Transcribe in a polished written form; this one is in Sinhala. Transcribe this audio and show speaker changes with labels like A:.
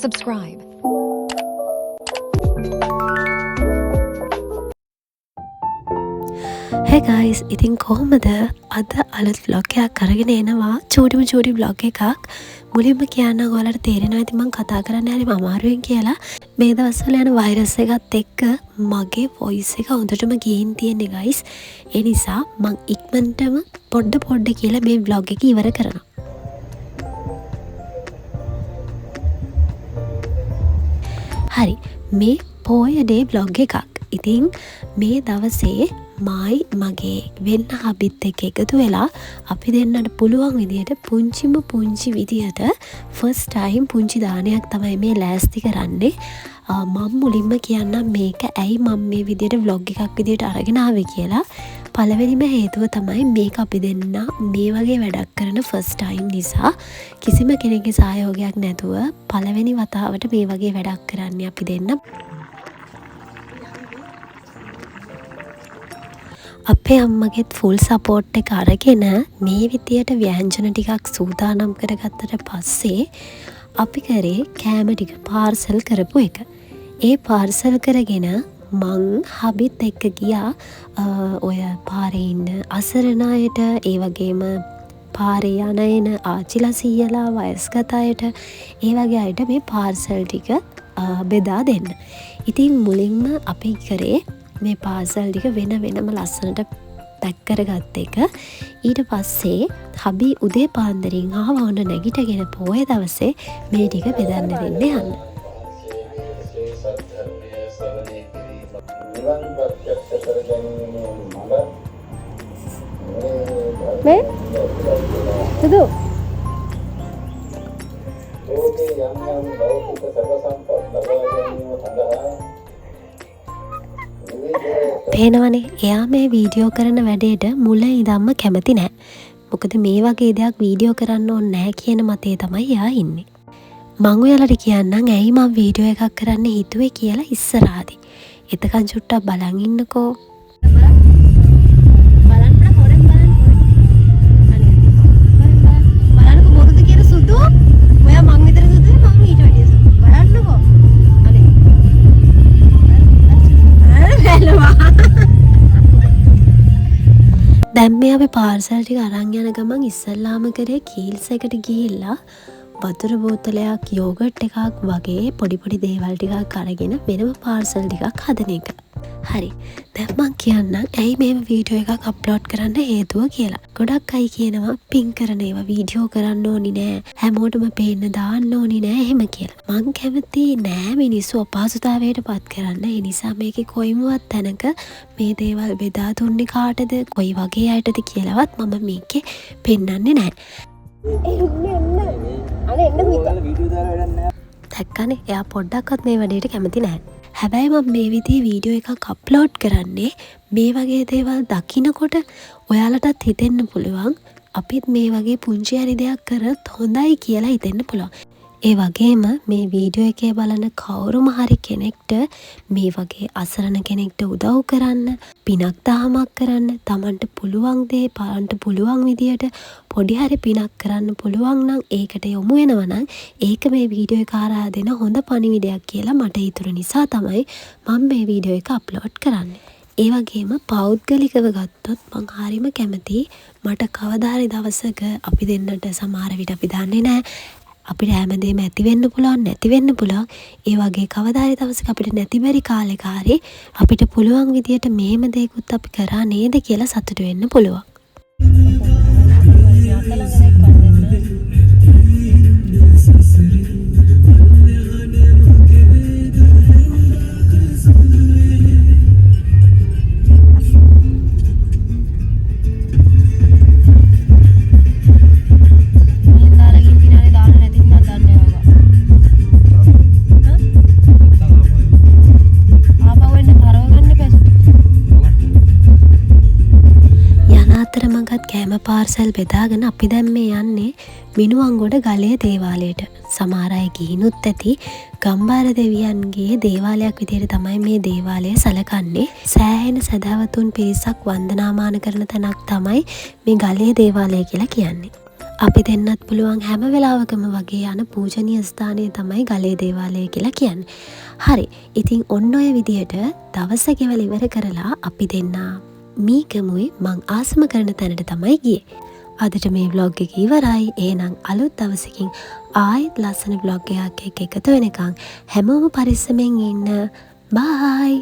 A: Subscribe.
B: Hey guys, ඉතින් කොහොමද අද අලුත් vlog එකක් අරගෙන එනවා. චූටි vlog එකක්. මුලින්ම කියන්න ඔයාලට තේරෙනවා ඇති මම කතා කරන්න හරි අමාරුවෙන් කියලා. මේ දවස්වල යන වෛරස් එකත් එක්ක මගේ voice එක හොඳටම ගිහින් තියෙන්නේ guys. ඒ නිසා මම ඉක්මනටම පොඩ්ඩ කියලා මේ vlog එක ඉවර කරනවා. හරි, මේ පොය ඩේ vlog එකක්. ඉතින් මේ දවසේ මගේ වෙන්න හබිත් එක්ක එකතු වෙලා අපි දෙන්නට පුළුවන් විදියට පුංචි විදියට ෆස්ට් ටයිම් පුංචි දානයක් තමයි මේ ලෑස්ති කරන්නේ. මම මුලින්ම කියන්නම් මේක ඇයි මම මේ විදියට vlog එකක් විදියට අරගෙන ආවේ කියලා. පළවෙනිම හේතුව තමයි මේක අපි දෙන්න මේ වගේ වැඩක් කරන ෆස්ට් ටයිම් නිසා කිසිම කෙනෙකුගේ සහයෝගයක් නැතුව පළවෙනි වතාවට මේ වගේ වැඩක් කරන්නේ අපි දෙන්න. අපේ අම්මගෙත් ෆුල් සපෝට් එක අරගෙන මේ විදියට ව්‍යංජන ටිකක් සූදානම් කරගත්තට පස්සේ අපි කරේ කෑම ටික පාර්සල් කරපු එක. ඒ පාර්සල් කරගෙන මං හබිත් එක්ක ගියා ඔය පාරේ ඉන්න අසරණ අයට, ඒ වගේම පාරේ යන එන ආච්චිලා සීයලා වයස්ගත අයට, ඒ වගේ අයට මේ පාර්සල් ටික බෙදා දෙන්න. ඉතින් මුලින්ම අපි කරේ මේ පාර්සල් ටික වෙනම ලස්සනට පැක් කරගත්ත එක. ඊට පස්සේ හබි උදේ පාන්දරින් ආවොන නැගිටගෙන පොය දවසේ මේ ටික බෙදන්න දෙන්න යන්න. මේ සුදු පේනවනේ එයා මේ වීඩියෝ කරන වැඩේට මුල ඉඳන්ම කැමති නෑ. මොකද මේ වගේ දෙයක් වීඩියෝ කරන්න ඕනේ නෑ කියන මතේ තමයි එයා ඉන්නේ. මං ඔයාලට කියන්නම් ඇයි මම වීඩියෝ එකක් කරන්න හිතුවේ කියලා ඉස්සරහදී. එතකන් චුට්ටක් බලන් ඉන්නකෝ. දැන් මේ අපි පාර්සල් ටික අරන් යන ගමන් ඉස්සල්ලාම කරේ කීල්ස් එකට ගිහිල්ලා වතුර බෝතලයක්, යෝගට් එකක් වගේ පොඩි දේවල් ටිකක් අරගෙන වෙනම පාර්සල් ටිකක් හදන එක. හරි, දැන් මං කියන්නම් ඇයි මේ වීඩියෝ එකක් අප්ලෝඩ් කරන්න හේතුව කියලා. ගොඩක් අය කියනවා පින් කරන ඒවා වීඩියෝ කරන්න ඕනි නෑ, හැමෝටම පේන්න දාන්න ඕනි නෑ එහෙම කියලා. මං කැමති නෑ මිනිස්සු අපහසුතාවයට පත් කරන්න. ඒ නිසා මේකේ කොයිමවත් තැනක මේ දේවල් බෙදා දුන්නේ කාටද, කොයි වගේ අයටද කියලාවත් මම මේකේ පෙන්වන්නේ නෑ. දැක්කනේ එයා පොඩ්ඩක්වත් මේ වැඩේට කැමති නෑ. හැබැයි මම මේ විදිහේ වීඩියෝ එකක් අප්ලෝඩ් කරන්නේ මේ වගේ දේවල් දකිනකොට ඔයාලටත් හිතෙන්න පුළුවන් අපිත් මේ වගේ පුංචි හරි දෙයක් කරත් හොඳයි කියලා හිතෙන්න පුළුවන්. ඒ වගේම මේ වීඩියෝ එකේ බලන කවුරුම හරි කෙනෙක්ට මේ වගේ අසරණ කෙනෙක්ට උදව් කරන්න, පිනක් දහමක් කරන්න, Tamanට පුළුවන් දේ පාන්ට පුළුවන් විදියට පොඩි හරි පිනක් කරන්න පුළුවන් නම් ඒකට යොමු වෙනවා නම් ඒක මේ වීඩියෝ එක හරහා දෙන හොඳ පණිවිඩයක් කියලා මට හිතුණු නිසා තමයි මම මේ වීඩියෝ එක අප්ලෝඩ් කරන්නේ. ඒ වගේම පෞද්ගලිකව ගත්තොත් මං හරිම කැමතියි මට කවදා හරි දවසක අපි දෙන්නට සමහර විට අපි දන්නේ නැහැ අපිට හැමදේම ඇති වෙන්න පුළුවන්, නැති වෙන්න පුළුවන්. ඒ වගේ කවදා හරි දවසක අපිට නැති බැරි කාලෙක හරි අපිට පුළුවන් විදියට මේම දේකුත් අපි කරා නේද කියලා සතුටු වෙන්න පුළුවන්. කෑම පාර්සල් බෙදාගෙන අපි දැන් මේ යන්නේ මිනුවන්ගොඩ ගලේ දේවාලයට. සමහර අය ගිහිනුත් ඇති. ගම්බාර දෙවියන්ගේ දේවාලයක් විදිහට තමයි මේ දේවාලය සැලකන්නේ. සෑහෙන සදාවතුන් පිරිසක් වන්දනාමාන කරන තැනක් තමයි මේ ගලේ දේවාලය කියලා කියන්නේ. අපි දෙන්නත් පුළුවන් හැම වෙලාවකම වගේ යන පූජනීය ස්ථානය තමයි ගලේ දේවාලය කියලා කියන්නේ. හරි. ඉතින් ඔන්න ඔය විදියට දවස ගෙවල ඉවර කරලා අපි දෙන්නා මීගමුයි මං ආසම කරන තැනට තමයි ගියේ. අදට මේ vlog එක ඉවරයි. එහෙනම් අලුත් දවසකින් ආයෙත් ලස්සන vlog එකක් එක්ක එකතු වෙනකන් හැමෝම පරිස්සමෙන් ඉන්න. බයි.